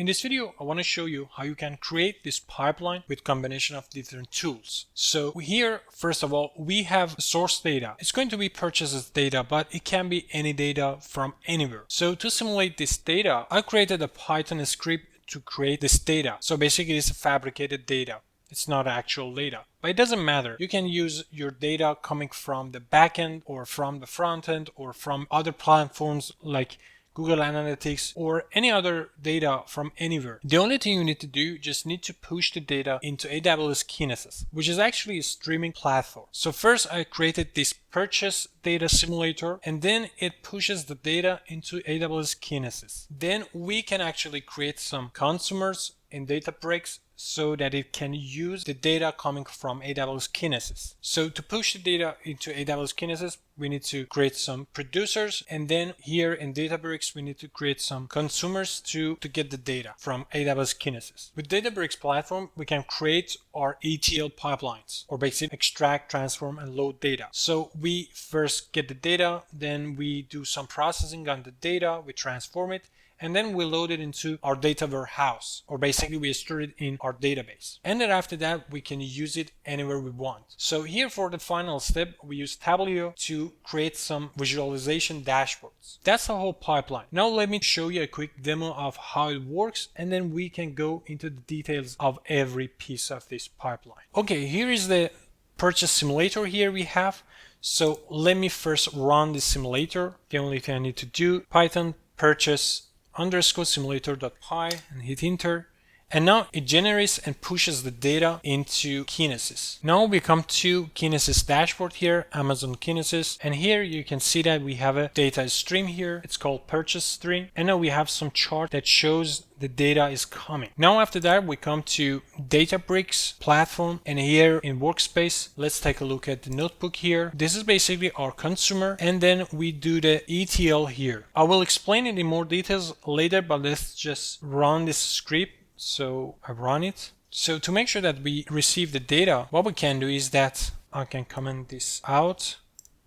In this video, I want to show you how you can create this pipeline with combination of different tools. So here, first of all, we have source data. It's going to be purchases data, but it can be any data from anywhere. So to simulate this data, I created a Python script to create this data. So basically it's fabricated data. It's not actual data, but it doesn't matter. You can use your data coming from the backend or from the front end or from other platforms like Google Analytics or any other data from anywhere. The only thing you need to do, just need to push the data into AWS Kinesis, which is actually a streaming platform. So first I created this purchase data simulator, and then it pushes the data into AWS Kinesis. Then we can actually create some consumers in Databricks so that it can use the data coming from AWS Kinesis. So to push the data into AWS Kinesis, we need to create some producers, and then here in Databricks, we need to create some consumers to get the data from AWS Kinesis. With Databricks platform, we can create our ETL pipelines, or basically extract, transform, and load data. So we first get the data, then we do some processing on the data, we transform it, and then we load it into our data warehouse, or basically we store it in our database. And then after that, we can use it anywhere we want. So here for the final step, we use Tableau to create some visualization dashboards. That's the whole pipeline. Now let me show you a quick demo of how it works, and then we can go into the details of every piece of this pipeline. Okay, here is the purchase simulator here we have. So let me first run the simulator. The only thing I need to do, Python purchase _simulator.py and hit enter, and now it generates and pushes the data into Kinesis. Now we come to Kinesis dashboard here, Amazon Kinesis, and here you can see that we have a data stream here. It's called purchase stream, and now we have some chart that shows the data is coming. Now after that, we come to Databricks platform, and here in workspace, let's take a look at the notebook here. This is basically our consumer, and then we do the ETL here. I will explain it in more details later, but let's just run this script. So I run it. So to make sure that we receive the data, what we can do is that I can comment this out,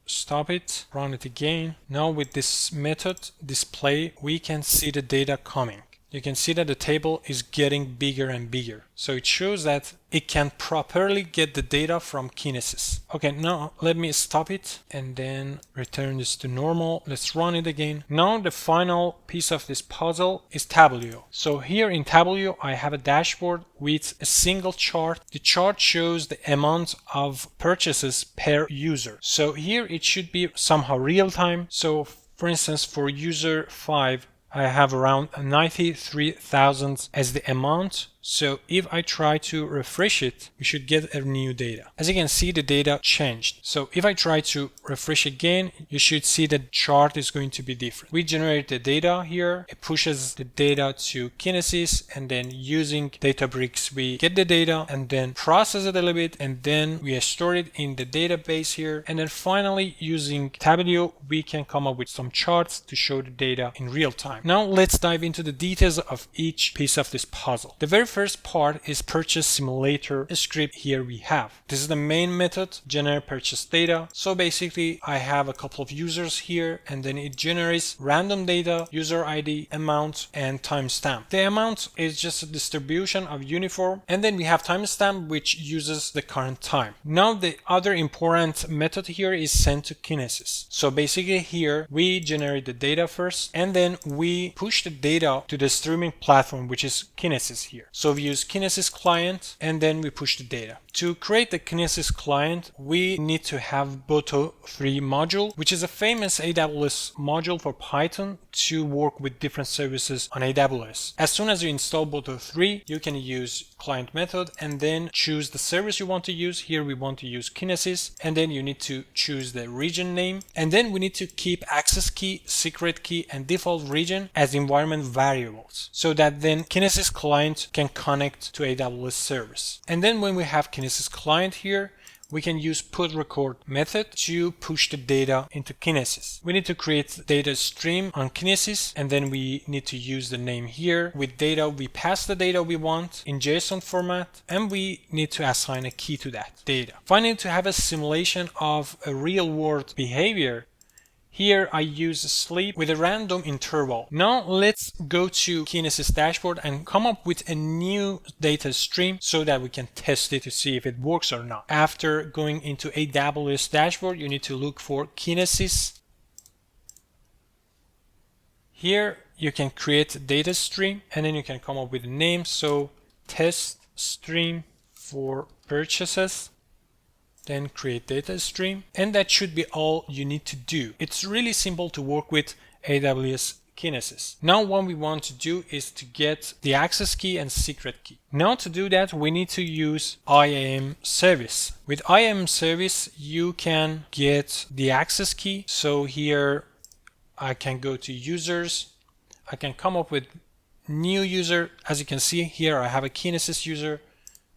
stop it, run it again. Now with this method display, we can see the data coming. You can see that the table is getting bigger and bigger. So it shows that it can properly get the data from Kinesis. Okay, now let me stop it and then return this to normal. Let's run it again. Now the final piece of this puzzle is Tableau. So here in Tableau, I have a dashboard with a single chart. The chart shows the amount of purchases per user. So here it should be somehow real time. So for instance, for user 5, I have around 93,000 as the amount. So if I try to refresh it, we should get a new data. As you can see, the data changed. So if I try to refresh again, you should see the chart is going to be different. We generate the data here. It pushes the data to Kinesis, and then using Databricks, we get the data and then process it a little bit, and then we store it in the database here. And then finally, using Tableau, we can come up with some charts to show the data in real time. Now let's dive into the details of each piece of this puzzle. The very first part is purchase simulator script here we have. This is the main method, generate purchase data. So basically I have a couple of users here, and then it generates random data, user ID, amount, and timestamp. The amount is just a distribution of uniform, and then we have timestamp, which uses the current time. Now the other important method here is send to Kinesis. So basically here we generate the data first, and then we push the data to the streaming platform, which is Kinesis here. So we use Kinesis client, and then we push the data. To create the Kinesis client, we need to have Boto3 module, which is a famous AWS module for Python to work with different services on AWS. As soon as you install Boto3, you can use client method and then choose the service you want to use. Here we want to use Kinesis, and then you need to choose the region name, and then we need to keep access key, secret key, and default region as environment variables, so that then Kinesis client can connect to AWS service. And then when we have Kinesis client here, we can use put record method to push the data into Kinesis. We need to create data stream on Kinesis, and then we need to use the name here. With data, we pass the data we want in JSON format, and we need to assign a key to that data. Finally, to have a simulation of a real world behavior, Here I use sleep with a random interval. Now let's go to Kinesis dashboard and come up with a new data stream so that we can test it to see if it works or not. After going into AWS dashboard, you need to look for Kinesis. Here you can create a data stream and then you can come up with a name. So test stream for purchases. Then create data stream, and that should be all you need to do. It's really simple to work with AWS Kinesis. Now what we want to do is to get the access key and secret key. Now to do that, we need to use IAM service. With IAM service, you can get the access key. So here I can go to users. I can come up with new user. As you can see here, I have a Kinesis user.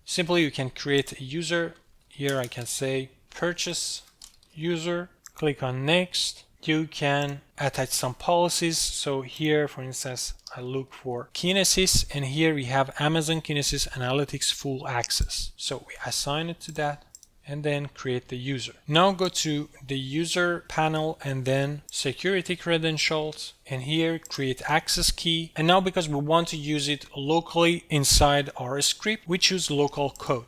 Simply you can create a user. Here I can say purchase user, click on next. You can attach some policies. So here, for instance, I look for Kinesis, and here we have Amazon Kinesis Analytics full access. So we assign it to that and then create the user. Now go to the user panel and then security credentials, and here create access key. And now because we want to use it locally inside our script, we choose local code.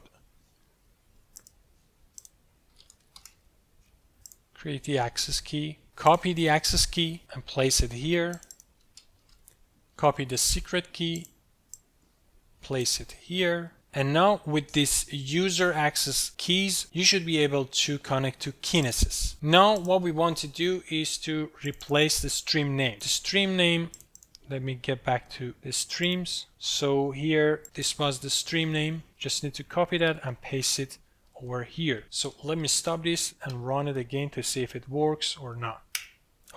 Create the access key, copy the access key and place it here. Copy the secret key, place it here. And now with this user access keys, you should be able to connect to Kinesis. Now what we want to do is to replace the stream name. The stream name, let me get back to the streams. So here, this was the stream name. Just need to copy that and paste it over here. So let me stop this and run it again to see if it works or not.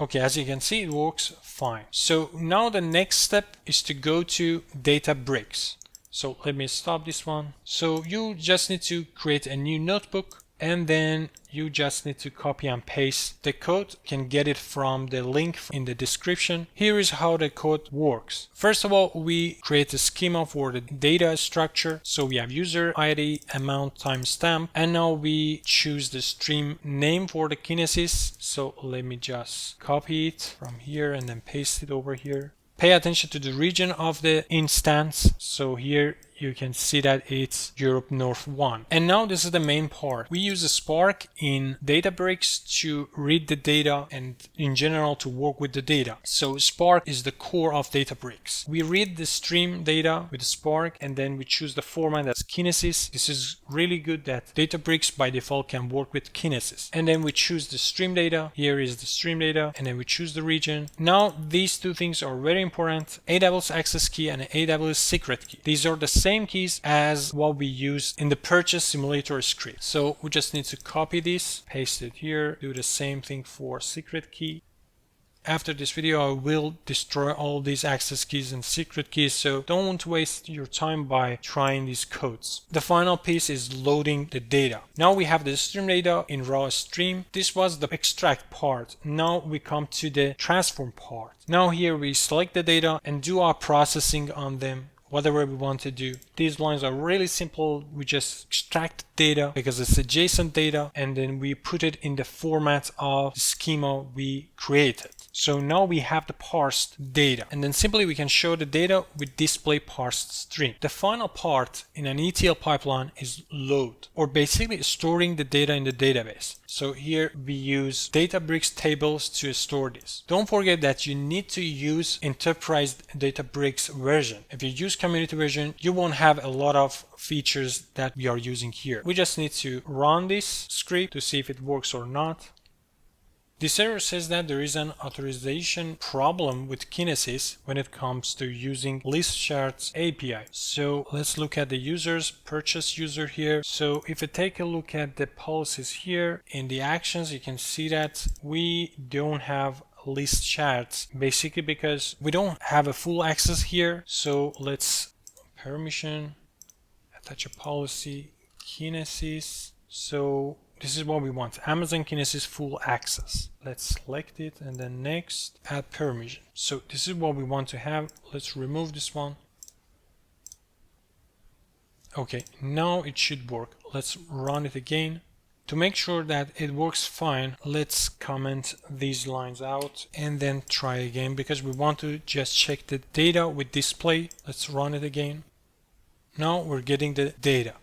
Okay, as you can see, it works fine. So now the next step is to go to Databricks. So let me stop this one. So you just need to create a new notebook, and then you just need to copy and paste the code. You can get it from the link in the description. Here is how the code works. First of all, we create a schema for the data structure. So we have user ID, amount, timestamp, and now we choose the stream name for the Kinesis. So let me just copy it from here and then paste it over here. Pay attention to the region of the instance. So here you can see that it's Europe North 1. And now this is the main part. We use a Spark in Databricks to read the data and in general to work with the data. So Spark is the core of Databricks. We read the stream data with Spark and then we choose the format as Kinesis. This is really good that Databricks by default can work with Kinesis. And then we choose the stream data. Here is the stream data, and then we choose the region. Now these two things are very important. AWS access key and AWS secret key. These are the same keys as what we use in the purchase simulator script. So we just need to copy this, paste it here, do the same thing for secret key. After this video, I will destroy all these access keys and secret keys, so don't waste your time by trying these codes. The final piece is loading the data. Now we have the stream data in raw stream. This was the extract part. Now we come to the transform part. Now here we select the data and do our processing on them. Whatever we want to do. These lines are really simple. We just extract data because it's a JSON data, and then we put it in the format of the schema we created. So now we have the parsed data, and then simply we can show the data with display parsed stream. The final part in an ETL pipeline is load, or basically storing the data in the database. So here we use Databricks tables to store this. Don't forget that you need to use enterprise Databricks version. If you use community version, you won't have a lot of features that we are using here. We just need to run this script to see if it works or not. This error says that there is an authorization problem with Kinesis when it comes to using list shards API. So let's look at the users, purchase user here. So if you take a look at the policies here in the actions, you can see that we don't have list shards, basically because we don't have a full access here. So let's permission, attach a policy, Kinesis. So this is what we want, Amazon Kinesis full access. Let's select it and then next, add permission. So this is what we want to have. Let's remove this one. Okay, now it should work. Let's run it again. To make sure that it works fine, let's comment these lines out and then try again, because we want to just check the data with display. Let's run it again. Now we're getting the data.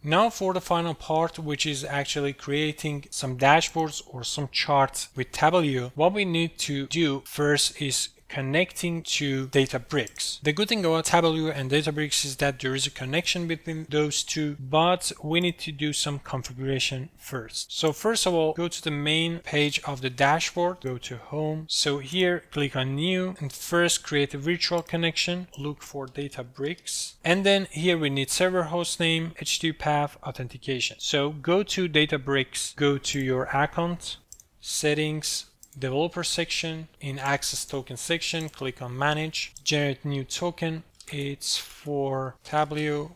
Now for the final part, which is actually creating some dashboards or some charts with Tableau, what we need to do first is connecting to Databricks. The good thing about Tableau and Databricks is that there is a connection between those two, but we need to do some configuration first. So first of all, go to the main page of the dashboard, go to Home. So here, click on New, and first create a virtual connection, look for Databricks. And then here we need server host name, HTTP path, authentication. So go to Databricks, go to your account, settings, developer section, in access token section, click on manage, generate new token. It's for Tableau,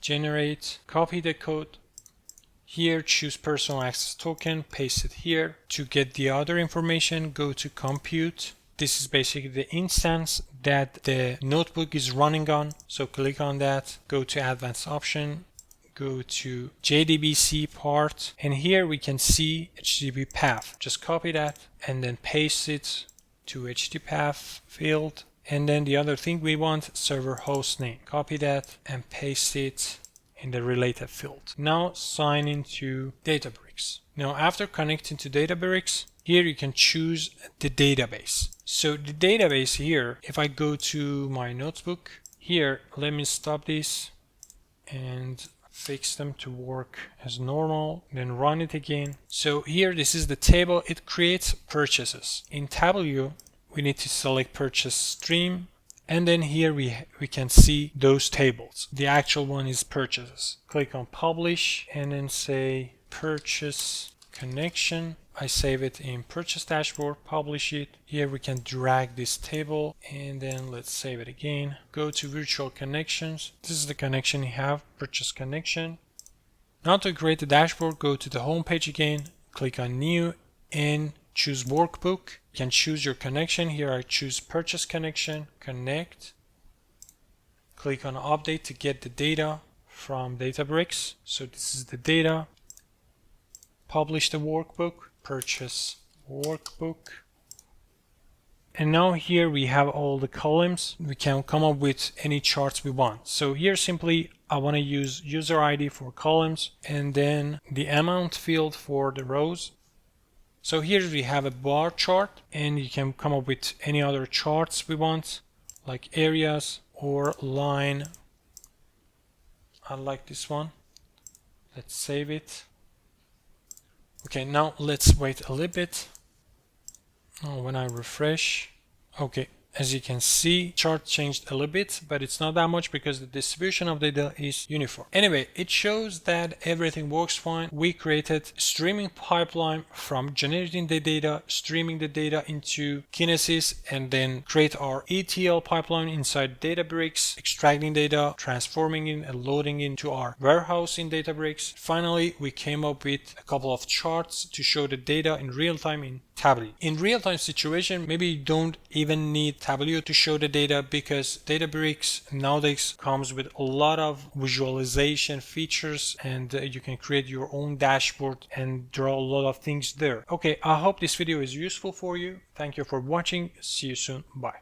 generate, copy the code. Here choose personal access token, paste it here. To get the other information, go to compute. This is basically the instance that the notebook is running on. So click on that, go to advanced option, go to JDBC part, and here we can see HTTP path. Just copy that and then paste it to HTTP path field. And then the other thing we want, server host name. Copy that and paste it in the related field. Now sign into Databricks. Now after connecting to Databricks, here you can choose the database. So the database here, if I go to my notebook, here, let me stop this and fix them to work as normal, then run it again. So here, this is the table. It creates purchases. In Tableau, we need to select purchase stream, and then here we can see those tables. The actual one is purchases. Click on publish and then say purchase connection. I save it in purchase dashboard, publish it. Here we can drag this table and then let's save it again. Go to virtual connections. This is the connection you have, purchase connection. Now to create the dashboard, go to the home page again, click on new and choose workbook. You can choose your connection. Here I choose purchase connection, connect. Click on update to get the data from Databricks. So this is the data. Publish the workbook, purchase workbook. And now here we have all the columns. We can come up with any charts we want. So here simply I want to use user ID for columns and then the amount field for the rows. So here we have a bar chart and you can come up with any other charts we want, like areas or line. I like this one. Let's save it. Okay, now let's wait a little bit. Oh, when I refresh, okay, as you can see, chart changed a little bit, but it's not that much because the distribution of data is uniform. Anyway, it shows that everything works fine. We created a streaming pipeline from generating the data, streaming the data into Kinesis, and then create our ETL pipeline inside Databricks, extracting data, transforming it, and loading it into our warehouse in Databricks. Finally, we came up with a couple of charts to show the data in real time in Tableau. In real-time situation, maybe you don't even need Tableau to show the data because Databricks nowadays comes with a lot of visualization features and you can create your own dashboard and draw a lot of things there. Okay, I hope this video is useful for you. Thank you for watching. See you soon. Bye.